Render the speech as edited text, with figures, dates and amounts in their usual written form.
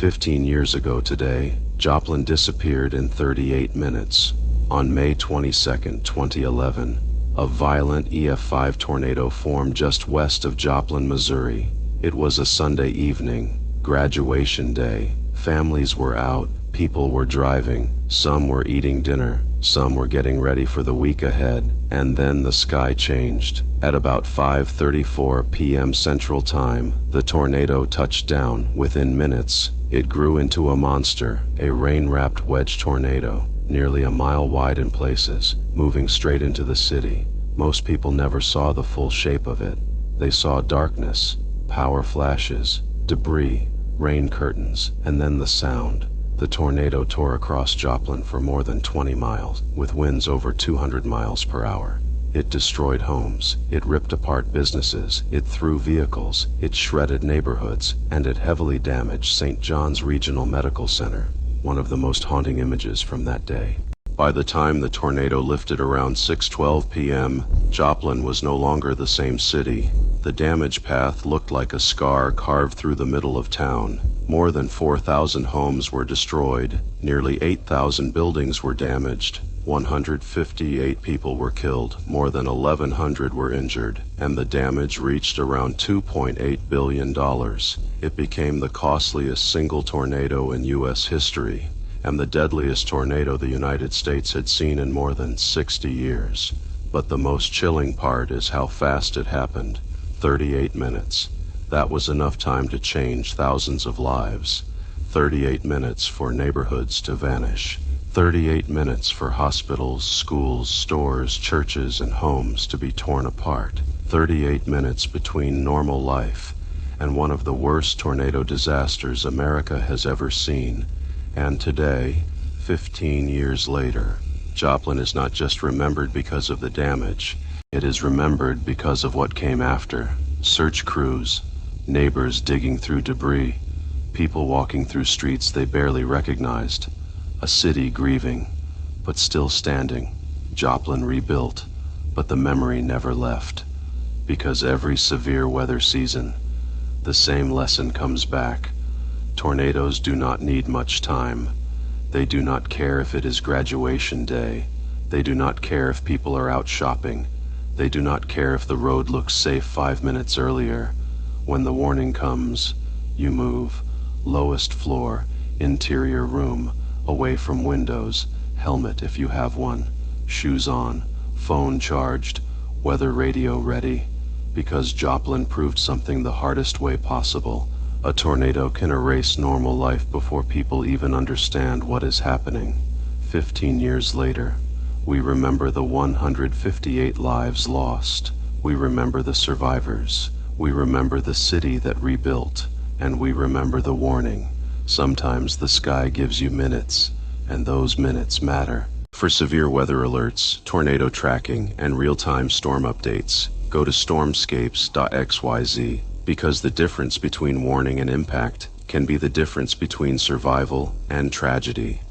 15 years ago today, Joplin disappeared in 38 minutes. On May 22, 2011, a violent EF5 tornado formed just west of Joplin, Missouri. It was a Sunday evening, graduation day. Families were out, people were driving, some were eating dinner, some were getting ready for the week ahead, and then the sky changed. At about 5:34 p.m. Central Time, the tornado touched down. Within minutes, it grew into a monster, a rain-wrapped wedge tornado, nearly a mile wide in places, moving straight into the city. Most people never saw the full shape of it. They saw darkness, power flashes, debris, rain curtains, and then the sound. The tornado tore across Joplin for more than 20 miles, with winds over 200 miles per hour. It destroyed homes, it ripped apart businesses, it threw vehicles, it shredded neighborhoods, and it heavily damaged St. John's Regional Medical Center, one of the most haunting images from that day. By the time the tornado lifted around 6:12 p.m., Joplin was no longer the same city. The damage path looked like a scar carved through the middle of town. More than 4,000 homes were destroyed, nearly 8,000 buildings were damaged, 158 people were killed, more than 1,100 were injured, and the damage reached around $2.8 billion. It became the costliest single tornado in U.S. history, and the deadliest tornado the United States had seen in more than 60 years. But the most chilling part is how fast it happened. 38 minutes. That was enough time to change thousands of lives. 38 minutes for neighborhoods to vanish. 38 minutes for hospitals, schools, stores, churches, and homes to be torn apart. 38 minutes between normal life and one of the worst tornado disasters America has ever seen. And today, 15 years later, Joplin is not just remembered because of the damage, it is remembered because of what came after. Search crews, neighbors digging through debris, people walking through streets they barely recognized, a city grieving, but still standing. Joplin rebuilt, but the memory never left. Because every severe weather season, the same lesson comes back. Tornadoes do not need much time. They do not care if it is graduation day. They do not care if people are out shopping. They do not care if the road looks safe 5 minutes earlier. When the warning comes, you move. Lowest floor, interior room, away from windows, helmet if you have one, shoes on, phone charged, weather radio ready. Because Joplin proved something the hardest way possible. A tornado can erase normal life before people even understand what is happening. 15 years later, we remember the 158 lives lost. We remember the survivors. We remember the city that rebuilt. And we remember the warning. Sometimes the sky gives you minutes, and those minutes matter. For severe weather alerts, tornado tracking, and real-time storm updates, go to StormScapes.xyz, because the difference between warning and impact can be the difference between survival and tragedy.